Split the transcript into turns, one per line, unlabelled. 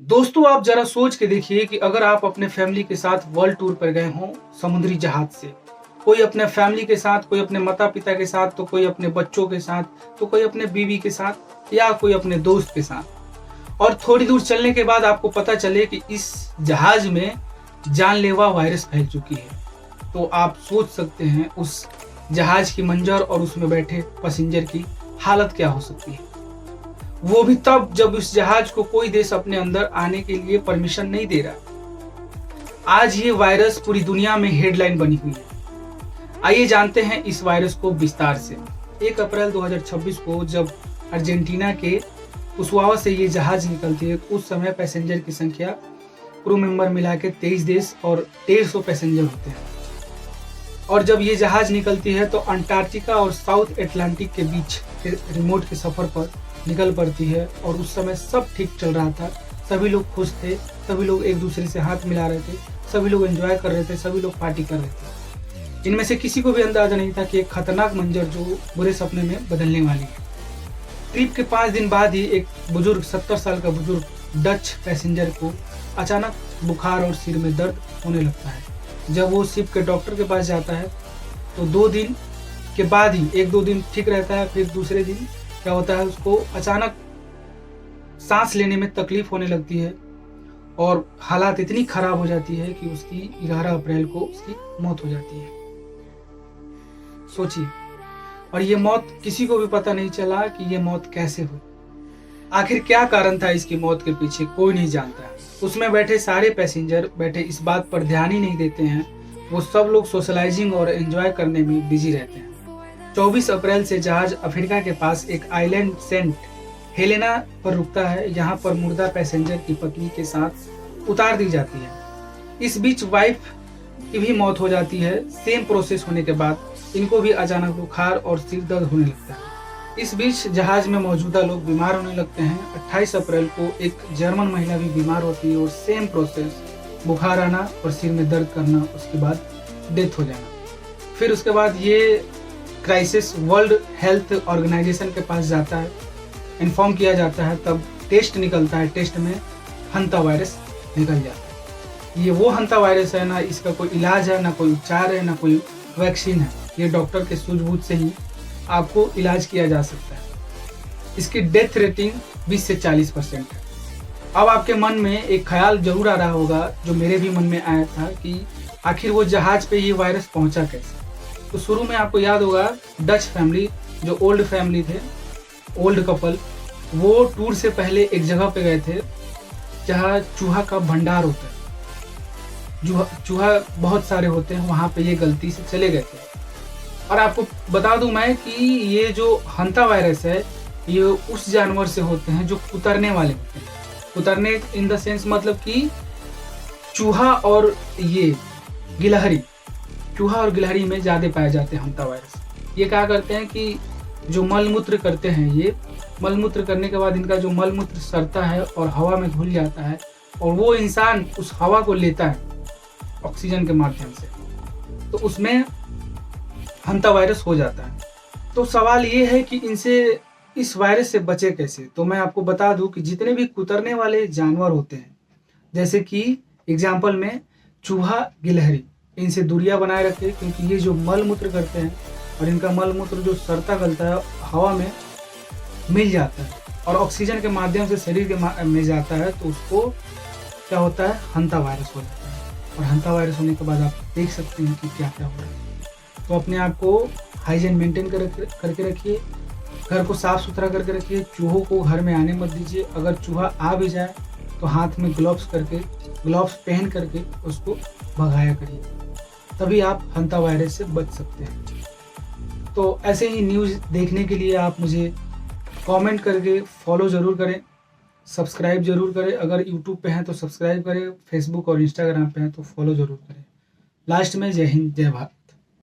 दोस्तों, आप जरा सोच के देखिए कि अगर आप अपने फैमिली के साथ वर्ल्ड टूर पर गए हों समुद्री जहाज से, कोई अपने फैमिली के साथ, कोई अपने माता पिता के साथ, तो कोई अपने बच्चों के साथ, तो कोई अपने बीवी के साथ या कोई अपने दोस्त के साथ, और थोड़ी दूर चलने के बाद आपको पता चले कि इस जहाज में जानलेवा वायरस फैल चुकी है, तो आप सोच सकते हैं उस जहाज की मंजर और उसमें बैठे पैसेंजर की हालत क्या हो सकती है। वो भी तब जब उस जहाज को कोई देश अपने अंदर आने के लिए परमिशन नहीं दे रहा। आज ये वायरस पूरी दुनिया में हेडलाइन बनी हुई है। आइए जानते हैं इस वायरस को विस्तार से। 1 अप्रैल 2026 को जब अर्जेंटीना के उसवावा से ये जहाज निकलती है, उस समय पैसेंजर की संख्या क्रू मेंबर मिला के 23 देश और 150 पैसेंजर होते हैं। और जब ये जहाज निकलती है तो अंटार्कटिका और साउथ अटलांटिक के बीच के रिमोट के सफर पर निकल पड़ती है। और उस समय सब ठीक चल रहा था, सभी लोग खुश थे, सभी लोग एक दूसरे से हाथ मिला रहे थे, सभी लोग एंजॉय कर रहे थे, सभी लोग पार्टी कर रहे थे। इनमें से किसी को भी अंदाजा नहीं था कि एक खतरनाक मंजर जो बुरे सपने में बदलने वाली है। ट्रिप के 5 दिन बाद ही एक बुजुर्ग 70 साल का बुजुर्ग डच पैसेंजर को अचानक बुखार और सिर में दर्द होने लगता है। जब वो शिप के डॉक्टर के पास जाता है तो 2 दिन के बाद ही 1-2 दिन ठीक रहता है, फिर दूसरे दिन क्या होता है, उसको अचानक सांस लेने में तकलीफ होने लगती है और हालात इतनी खराब हो जाती है कि उसकी 11 अप्रैल को उसकी मौत हो जाती है। सोचिए, और ये मौत किसी को भी पता नहीं चला कि ये मौत कैसे हुई। आखिर क्या कारण था इसकी मौत के पीछे, कोई नहीं जानता। उसमें बैठे सारे पैसेंजर बैठे इस बात पर ध्यान ही नहीं देते हैं। वो सब लोग सोशलाइजिंग और एंजॉय करने में बिजी रहते हैं। 24 अप्रैल से जहाज अफ्रीका के पास एक आइलैंड सेंट हेलेना पर रुकता है। यहाँ पर मुर्दा पैसेंजर की पत्नी के साथ उतार दी जाती है। इस बीच वाइफ की भी मौत हो जाती है। सेम प्रोसेस होने के बाद इनको भी अचानक बुखार और सिर दर्द होने लगता है। इस बीच जहाज में मौजूदा लोग बीमार होने लगते हैं। 28 अप्रैल को एक जर्मन महिला भी बीमार होती है और सेम प्रोसेस, बुखार आना और सिर में दर्द करना, उसके बाद डेथ हो जाना। फिर उसके बाद ये क्राइसिस वर्ल्ड हेल्थ ऑर्गेनाइजेशन के पास जाता है, इन्फॉर्म किया जाता है, तब टेस्ट निकलता है। टेस्ट में हंता वायरस निकल जाता है। ये वो हंता वायरस है, ना इसका कोई इलाज है, ना कोई उपचार है, ना कोई वैक्सीन है। ये डॉक्टर के सूझबूझ से ही आपको इलाज किया जा सकता है। इसकी डेथ रेटिंग 20 से 40% है। अब आपके मन में एक ख्याल जरूर आ रहा होगा, जो मेरे भी मन में आया था, कि आखिर वो जहाज पे ये वायरस पहुंचा कैसे। तो शुरू में आपको याद होगा, डच फैमिली, जो ओल्ड फैमिली थे, ओल्ड कपल, वो टूर से पहले एक जगह पे गए थे जहाँ चूहा का भंडार होता है। चूहा बहुत सारे होते हैं, वहाँ पे ये गलती से चले गए थे। और आपको बता दूं मैं कि ये जो हंता वायरस है, ये उस जानवर से होते हैं जो कुतरने वाले होते हैं। कुतरने इन द सेंस मतलब कि चूहा और ये गिलहरी, चूहा और गिलहरी में ज़्यादा पाए जाते हैं हंता वायरस। ये क्या करते हैं कि जो मलमूत्र करते हैं, ये मलमूत्र करने के बाद इनका जो मलमूत्र सड़ता है और हवा में घुल जाता है, और वो इंसान उस हवा को लेता है ऑक्सीजन के माध्यम से, तो उसमें हंता वायरस हो जाता है। तो सवाल ये है कि इनसे, इस वायरस से बचे कैसे। तो मैं आपको बता दूं कि जितने भी कुतरने वाले जानवर होते हैं, जैसे कि एग्जाम्पल में चूहा, गिलहरी, इनसे दूरियां बनाए रखें, क्योंकि ये जो मलमूत्र करते हैं और इनका मलमूत्र जो सड़ता गलता है, हवा में मिल जाता है और ऑक्सीजन के माध्यम से शरीर के में जाता है, तो उसको क्या होता है, हंता वायरस हो जाता है। और हंता वायरस होने के बाद आप देख सकते हैं कि क्या क्या हो रहा है। तो अपने आप को हाइजीन मेंटेन करके रखिए, घर को साफ सुथरा करके रखिए, चूहों को घर में आने मत दीजिए। अगर चूहा आ भी जाए तो हाथ में ग्लव्स पहन करके उसको भगाया करिए, तभी आप हंता वायरस से बच सकते हैं। तो ऐसे ही न्यूज़ देखने के लिए आप मुझे कमेंट करके फॉलो ज़रूर करें, सब्सक्राइब ज़रूर करें। अगर यूट्यूब पे हैं तो सब्सक्राइब करें, फेसबुक और इंस्टाग्राम पे हैं तो फॉलो ज़रूर करें। लास्ट में जय हिंद, जय भारत।